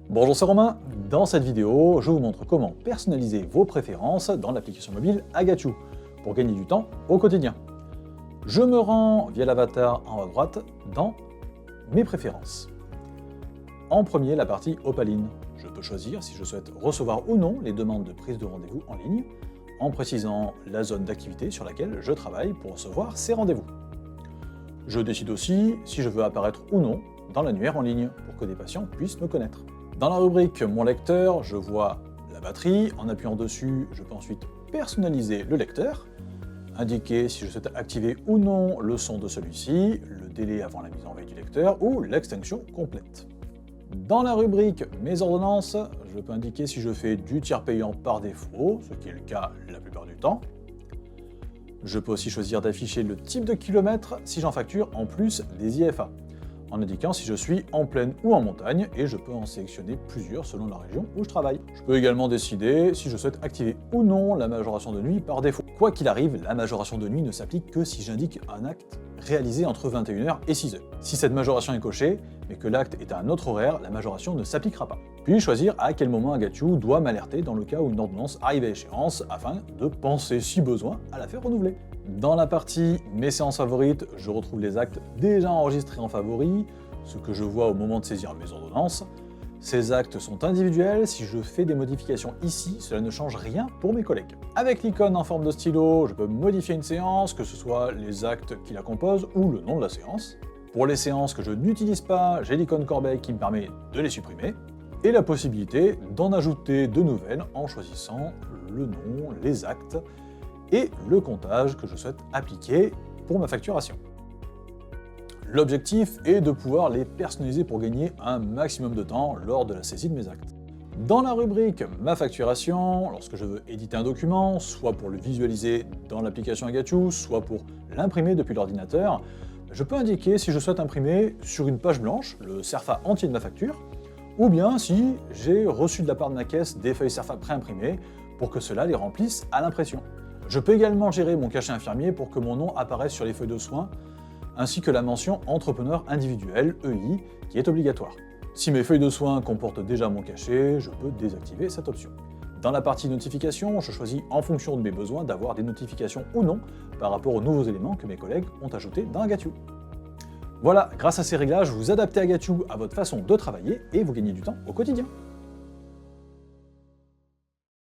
Bonjour, c'est Romain. Dans cette vidéo, je vous montre comment personnaliser vos préférences dans l'application mobile Agachu pour gagner du temps au quotidien. Je me rends via l'avatar en haut à droite dans mes préférences. En premier, la partie Opaline. Je peux choisir si je souhaite recevoir ou non les demandes de prise de rendez-vous en ligne, en précisant la zone d'activité sur laquelle je travaille pour recevoir ces rendez-vous. Je décide aussi si je veux apparaître ou non dans l'annuaire en ligne pour que des patients puissent me connaître. Dans la rubrique Mon lecteur, je vois la batterie. En appuyant dessus, je peux ensuite personnaliser le lecteur, indiquer si je souhaite activer ou non le son de celui-ci, le délai avant la mise en veille du lecteur ou l'extinction complète. Dans la rubrique Mes ordonnances, je peux indiquer si je fais du tiers payant par défaut, ce qui est le cas la plupart du temps. Je peux aussi choisir d'afficher le type de kilomètres si j'en facture en plus des IFA, en indiquant si je suis en plaine ou en montagne, et je peux en sélectionner plusieurs selon la région où je travaille. Je peux également décider si je souhaite activer ou non la majoration de nuit par défaut. Quoi qu'il arrive, la majoration de nuit ne s'applique que si j'indique un acte réalisé entre 21h et 6h. Si cette majoration est cochée, mais que l'acte est à un autre horaire, la majoration ne s'appliquera pas. Puis choisir à quel moment Agachu doit m'alerter dans le cas où une ordonnance arrive à échéance, afin de penser si besoin à la faire renouveler. Dans la partie Mes séances favorites, je retrouve les actes déjà enregistrés en favoris, ce que je vois au moment de saisir mes ordonnances. Ces actes sont individuels, si je fais des modifications ici, cela ne change rien pour mes collègues. Avec l'icône en forme de stylo, je peux modifier une séance, que ce soit les actes qui la composent ou le nom de la séance. Pour les séances que je n'utilise pas, j'ai l'icône corbeille qui me permet de les supprimer, et la possibilité d'en ajouter de nouvelles en choisissant le nom, les actes, et le comptage que je souhaite appliquer pour ma facturation. L'objectif est de pouvoir les personnaliser pour gagner un maximum de temps lors de la saisie de mes actes. Dans la rubrique Ma facturation, lorsque je veux éditer un document, soit pour le visualiser dans l'application Agachu, soit pour l'imprimer depuis l'ordinateur, je peux indiquer si je souhaite imprimer sur une page blanche le CERFA entier de ma facture, ou bien si j'ai reçu de la part de ma caisse des feuilles CERFA préimprimées pour que cela les remplisse à l'impression. Je peux également gérer mon cachet infirmier pour que mon nom apparaisse sur les feuilles de soins, ainsi que la mention entrepreneur individuel, EI, qui est obligatoire. Si mes feuilles de soins comportent déjà mon cachet, je peux désactiver cette option. Dans la partie notification, je choisis en fonction de mes besoins d'avoir des notifications ou non par rapport aux nouveaux éléments que mes collègues ont ajoutés dans Agachu. Voilà, grâce à ces réglages, vous adaptez Agachu à votre façon de travailler et vous gagnez du temps au quotidien.